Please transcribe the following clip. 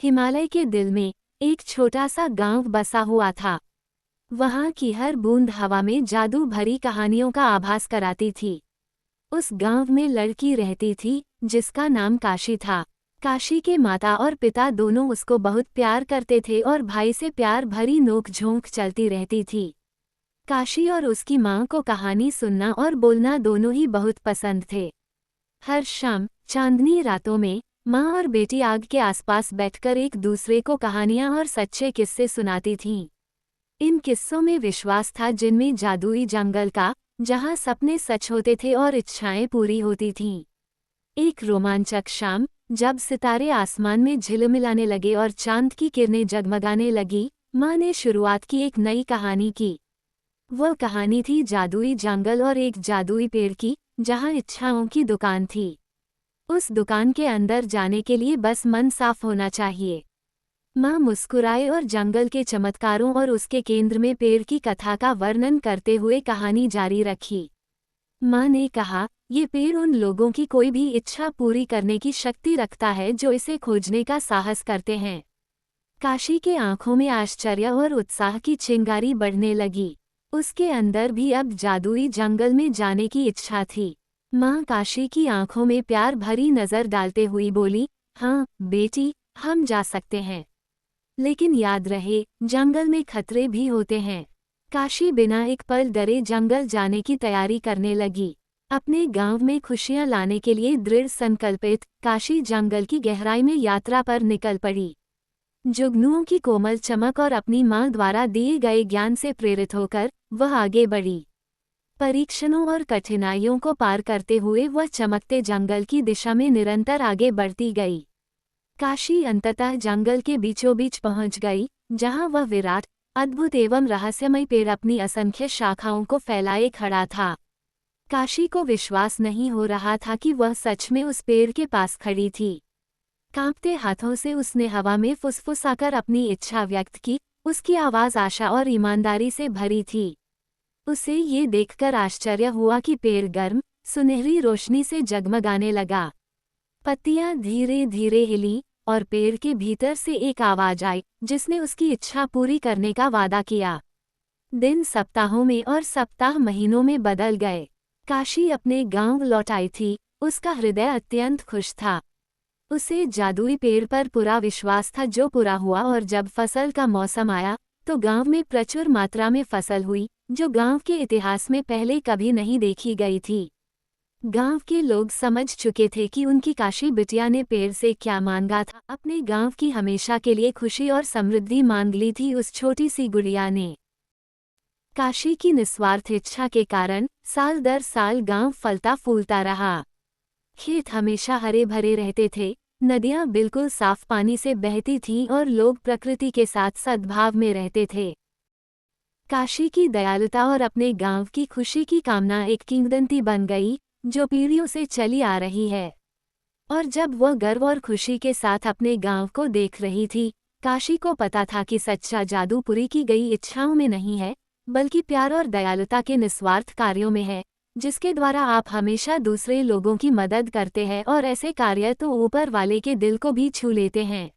हिमालय के दिल में एक छोटा सा गांव बसा हुआ था। वहां की हर बूंद हवा में जादू भरी कहानियों का आभास कराती थी। उस गांव में लड़की रहती थी जिसका नाम काशी था। काशी के माता और पिता दोनों उसको बहुत प्यार करते थे और भाई से प्यार भरी नोक-झोंक चलती रहती थी। काशी और उसकी मां को कहानी सुनना और बोलना दोनों ही बहुत पसंद थे। हर शाम चांदनी रातों में माँ और बेटी आग के आसपास बैठकर एक दूसरे को कहानियाँ और सच्चे किस्से सुनाती थीं। इन किस्सों में विश्वास था, जिनमें जादुई जंगल का, जहाँ सपने सच होते थे और इच्छाएं पूरी होती थीं। एक रोमांचक शाम, जब सितारे आसमान में झिलमिलाने लगे और चांद की किरणें जगमगाने लगी, माँ ने शुरुआत की एक नई कहानी की। वह कहानी थी जादुई जंगल और एक जादुई पेड़ की, जहाँ इच्छाओं की दुकान थी। उस दुकान के अंदर जाने के लिए बस मन साफ होना चाहिए। माँ मुस्कुराए और जंगल के चमत्कारों और उसके केंद्र में पेड़ की कथा का वर्णन करते हुए कहानी जारी रखी। माँ ने कहा, ये पेड़ उन लोगों की कोई भी इच्छा पूरी करने की शक्ति रखता है जो इसे खोजने का साहस करते हैं। काशी के आंखों में आश्चर्य और उत्साह की चिंगारी बढ़ने लगी। उसके अंदर भी अब जादुई जंगल में जाने की इच्छा थी। माँ काशी की आंखों में प्यार भरी नजर डालते हुई बोली, हाँ बेटी, हम जा सकते हैं। लेकिन याद रहे, जंगल में खतरे भी होते हैं। काशी बिना एक पल डरे जंगल जाने की तैयारी करने लगी। अपने गांव में खुशियां लाने के लिए दृढ़ संकल्पित, काशी जंगल की गहराई में यात्रा पर निकल पड़ी। जुगनुओं की कोमल चमक और अपनी माँ द्वारा दिए गए ज्ञान से प्रेरित होकर वह आगे बढ़ी। परीक्षणों और कठिनाइयों को पार करते हुए वह चमकते जंगल की दिशा में निरंतर आगे बढ़ती गई। काशी अंततः जंगल के बीचों बीच पहुंच गई, जहां वह विराट, अद्भुत एवं रहस्यमय पेड़ अपनी असंख्य शाखाओं को फैलाए खड़ा था। काशी को विश्वास नहीं हो रहा था कि वह सच में उस पेड़ के पास खड़ी थी। कांपते हाथों से उसने हवा में फुसफुसाकर अपनी इच्छा व्यक्त की। उसकी आवाज़ आशा और ईमानदारी से भरी थी। उसे ये देखकर आश्चर्य हुआ कि पेड़ गर्म, सुनहरी रोशनी से जगमगाने लगा। पत्तियां धीरे धीरे हिली और पेड़ के भीतर से एक आवाज आई, जिसने उसकी इच्छा पूरी करने का वादा किया। दिन सप्ताहों में और सप्ताह महीनों में बदल गए। काशी अपने गांव लौट आई थी। उसका हृदय अत्यंत खुश था। उसे जादुई पेड़ पर पूरा विश्वास था, जो पूरा हुआ। और जब फसल का मौसम आया तो गांव में प्रचुर मात्रा में फसल हुई, जो गांव के इतिहास में पहले कभी नहीं देखी गई थी। गांव के लोग समझ चुके थे कि उनकी काशी बिटिया ने पेड़ से क्या मांगा था। अपने गांव की हमेशा के लिए खुशी और समृद्धि मांग ली थी उस छोटी सी गुड़िया ने। काशी की निस्वार्थ इच्छा के कारण साल दर साल गांव फलता फूलता रहा। खेत हमेशा हरे भरे रहते थे, नदियां बिल्कुल साफ पानी से बहती थीं और लोग प्रकृति के साथ सद्भाव में रहते थे। काशी की दयालुता और अपने गांव की खुशी की कामना एक किंवदंती बन गई, जो पीढ़ियों से चली आ रही है। और जब वह गर्व और खुशी के साथ अपने गांव को देख रही थी, काशी को पता था कि सच्चा जादू पूरी की गई इच्छाओं में नहीं है, बल्कि प्यार और दयालुता के निस्वार्थ कार्यों में है, जिसके द्वारा आप हमेशा दूसरे लोगों की मदद करते हैं और ऐसे कार्य तो ऊपर वाले के दिल को भी छू लेते हैं।